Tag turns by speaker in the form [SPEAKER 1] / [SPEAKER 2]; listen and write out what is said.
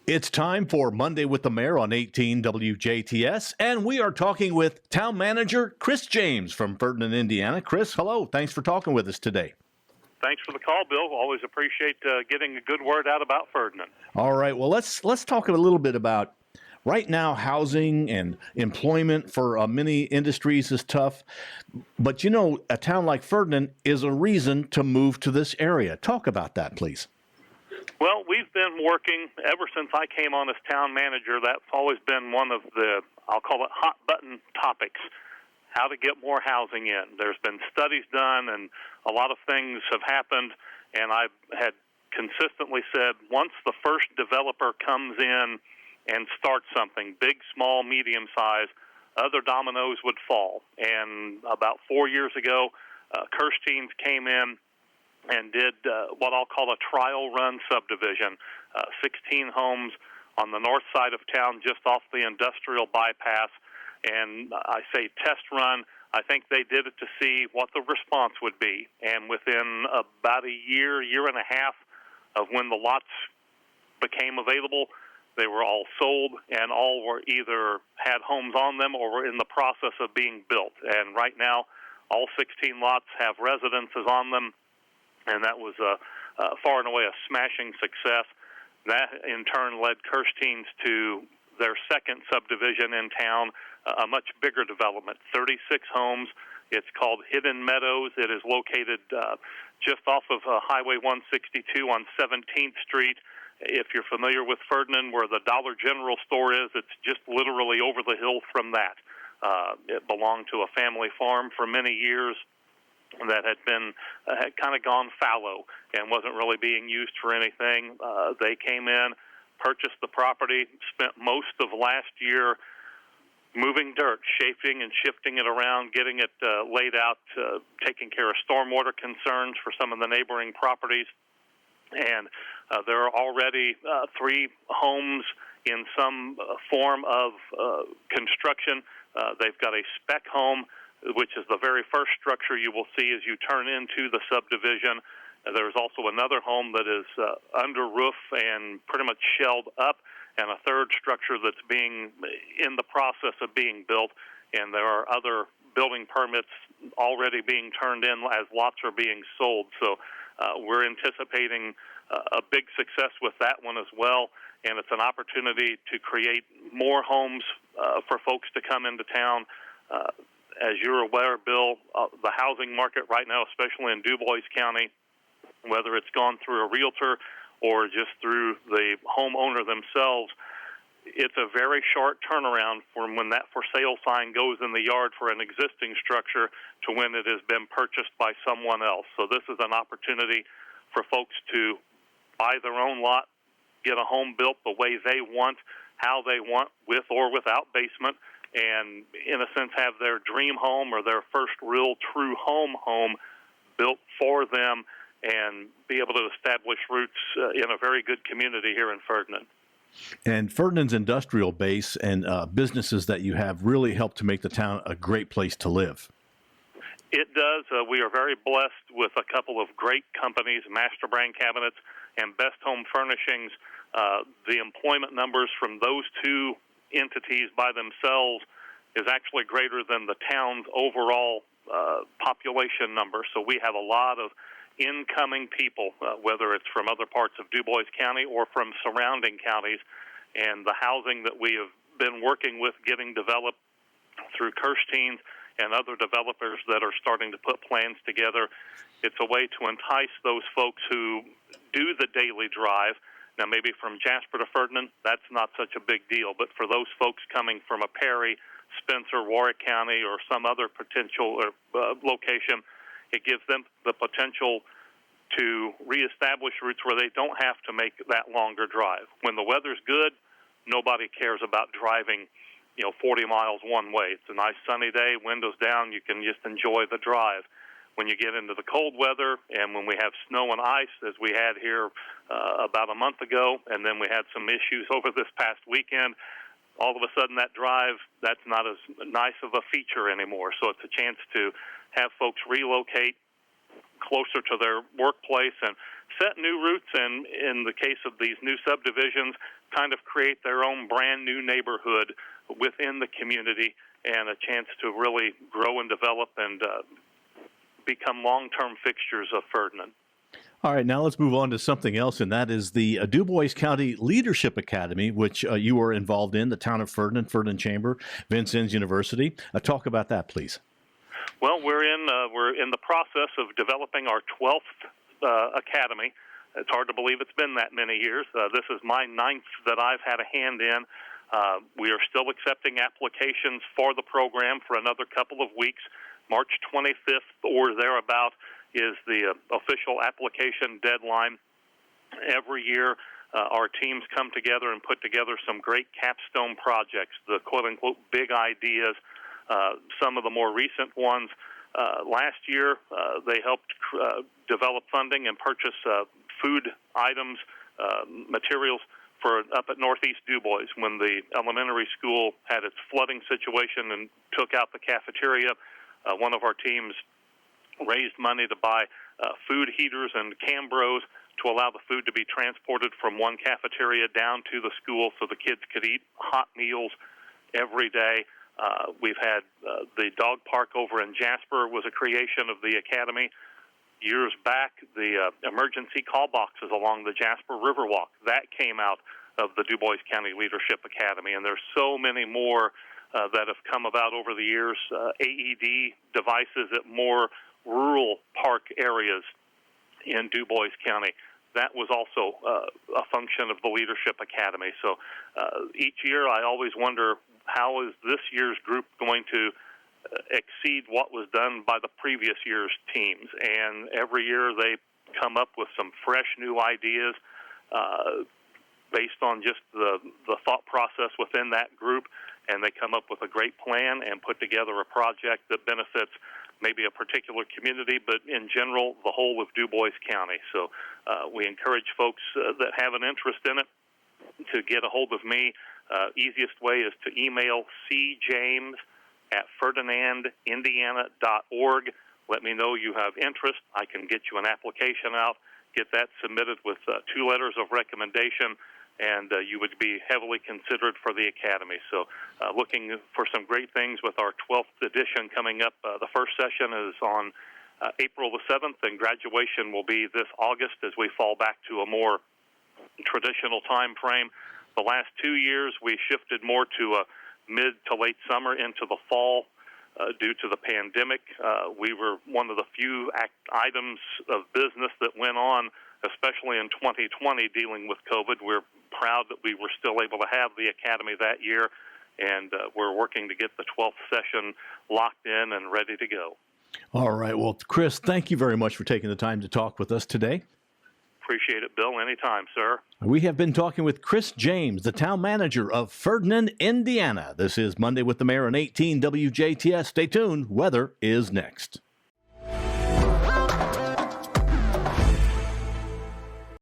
[SPEAKER 1] It's time for Monday with the Mayor on 18 WJTS, and we are talking with Town Manager Chris James from Ferdinand, Indiana. Chris, hello. Thanks for talking with us today.
[SPEAKER 2] Thanks for the call, Bill. Always appreciate getting a good word out about Ferdinand.
[SPEAKER 1] All right. Well, let's talk a little bit about right now. Housing and employment for many industries is tough, but a town like Ferdinand is a reason to move to this area. Talk about that, please.
[SPEAKER 2] Well, we've been working ever since I came on as town manager. That's always been one of the, I'll call it hot button topics, how to get more housing in. There's been studies done and a lot of things have happened, and I've had consistently said once the first developer comes in and starts something, big, small, medium size, other dominoes would fall. And about 4 years ago, Kirstein's came in and did what I'll call a trial run subdivision, 16 homes on the north side of town just off the industrial bypass. And I say test run, I think they did it to see what the response would be. And within about a year and a half of when the lots became available, they were all sold, and all were either had homes on them or were in the process of being built. And right now, all 16 lots have residences on them, and that was far and away a smashing success. That, in turn, led Kirstein's to their second subdivision in town, a much bigger development, 36 homes. It's called Hidden Meadows. It is located just off of Highway 162 on 17th Street. If you're familiar with Ferdinand, where the Dollar General store is, it's just literally over the hill from that. It belonged to a family farm for many years that had kind of gone fallow and wasn't really being used for anything. They came in, purchased the property, spent most of last year moving dirt, shaping and shifting it around, getting it laid out, taking care of stormwater concerns for some of the neighboring properties. And there are already 3 homes in some form of construction. They've got a spec home, which is the very first structure you will see as you turn into the subdivision. There's also another home that is under roof and pretty much shelled up, and a third structure that's being in the process of being built. And there are other building permits already being turned in as lots are being sold. So we're anticipating a big success with that one as well. And it's an opportunity to create more homes for folks to come into town. As you're aware, Bill, the housing market right now, especially in Dubois County, whether it's gone through a realtor or just through the homeowner themselves, it's a very short turnaround from when that for sale sign goes in the yard for an existing structure to when it has been purchased by someone else. So this is an opportunity for folks to buy their own lot, get a home built the way they want, how they want, with or without basement, and in a sense have their dream home or their first real true home built for them and be able to establish roots in a very good community here in Ferdinand.
[SPEAKER 1] And Ferdinand's industrial base and businesses that you have really help to make the town a great place to live.
[SPEAKER 2] It does. We are very blessed with a couple of great companies, Master Brand Cabinets and Best Home Furnishings. The employment numbers from those two entities by themselves is actually greater than the town's overall population number. So we have a lot of incoming people, whether it's from other parts of Dubois County or from surrounding counties. And the housing that we have been working with getting developed through Kirstein's and other developers that are starting to put plans together, it's a way to entice those folks who do the daily drive. Now, maybe from Jasper to Ferdinand, that's not such a big deal. But for those folks coming from a Perry, Spencer, Warwick County, or some other potential location, it gives them the potential to reestablish routes where they don't have to make that longer drive. When the weather's good, nobody cares about driving 40 miles one way. It's a nice sunny day, windows down, you can just enjoy the drive. When you get into the cold weather and when we have snow and ice, as we had here about a month ago, and then we had some issues over this past weekend, all of a sudden that drive, that's not as nice of a feature anymore. So it's a chance to have folks relocate closer to their workplace and set new roots, and in the case of these new subdivisions, kind of create their own brand new neighborhood within the community, and a chance to really grow and develop and become long-term fixtures of Ferdinand.
[SPEAKER 1] All right, now let's move on to something else, and that is the Dubois County Leadership Academy, which you were involved in, the town of Ferdinand Chamber, Vincennes University. Talk about that, please.
[SPEAKER 2] Well, we're in the process of developing our 12th academy. It's hard to believe it's been that many years. This is my 9th that I've had a hand in. We are still accepting applications for the program for another couple of weeks. March 25th or thereabout is the official application deadline. Every year, our teams come together and put together some great capstone projects, the quote-unquote big ideas. Some of the more recent ones, last year, they helped develop funding and purchase food items, materials for up at Northeast Dubois when the elementary school had its flooding situation and took out the cafeteria. One of our teams raised money to buy food heaters and Cambros to allow the food to be transported from one cafeteria down to the school so the kids could eat hot meals every day. We've had the dog park over in Jasper was a creation of the academy. Years back, the emergency call boxes along the Jasper Riverwalk, that came out of the Dubois County Leadership Academy, and there's so many more that have come about over the years. AED devices at more rural park areas in Dubois County. That was also a function of the Leadership Academy. So each year I always wonder, how is this year's group going to exceed what was done by the previous year's teams? And every year they come up with some fresh new ideas based on just the thought process within that group, and they come up with a great plan and put together a project that benefits maybe a particular community, but in general, the whole of Dubois County. So we encourage folks that have an interest in it to get a hold of me. Easiest way is to email cjames@ferdinandindiana.org. Let me know you have interest. I can get you an application out, get that submitted with 2 letters of recommendation, and you would be heavily considered for the Academy. So looking for some great things with our 12th edition coming up. The first session is on April the 7th, and graduation will be this August as we fall back to a more traditional time frame. The last 2 years, we shifted more to a mid to late summer into the fall due to the pandemic. We were one of the few items of business that went on, especially in 2020, dealing with COVID. We're proud that we were still able to have the Academy that year, and we're working to get the 12th session locked in and ready to go.
[SPEAKER 1] All right. Well, Chris, thank you very much for taking the time to talk with us today.
[SPEAKER 2] Appreciate it, Bill. Anytime, sir.
[SPEAKER 1] We have been talking with Chris James, the town manager of Ferdinand, Indiana. This is Monday with the Mayor on 18 WJTS. Stay tuned. Weather is next.